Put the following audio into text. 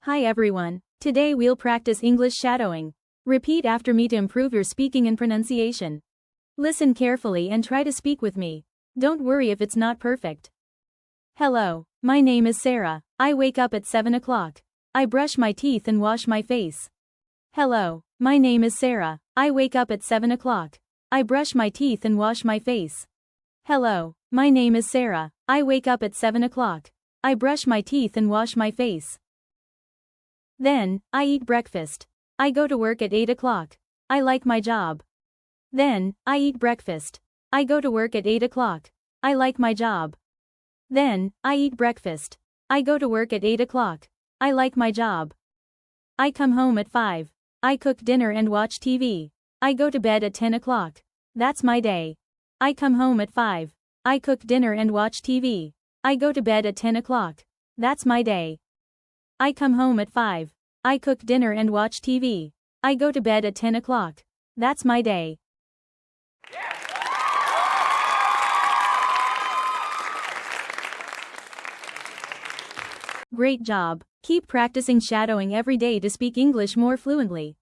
Hi everyone. Today we'll practice English shadowing. Repeat after me to improve your speaking and pronunciation. Listen carefully and try to speak with me. Don't worry if it's not perfect. Hello, my name is Sarah. I wake up at 7 o'clock. I brush my teeth and wash my face. Hello, my name is Sarah. I wake up at 7 o'clock. I brush my teeth and wash my face. Hello, my name is Sarah. I wake up at 7 o'clock. I brush my teeth and wash my face. Then, I eat breakfast. I go to work at 8 o'clock. I like my job. Then, I eat breakfast. I go to work at 8 o'clock. I like my job. Then, I eat breakfast. I go to work at 8 o'clock. I like my job. I come home at 5. I cook dinner and watch TV. I go to bed at 10 o'clock. That's my day. I come home at 5. I cook dinner and watch TV. I go to bed at 10 o'clock. That's my day. I come home at 5. I cook dinner and watch TV. I go to bed at 10 o'clock. That's my day. Great job. Keep practicing shadowing every day to speak English more fluently.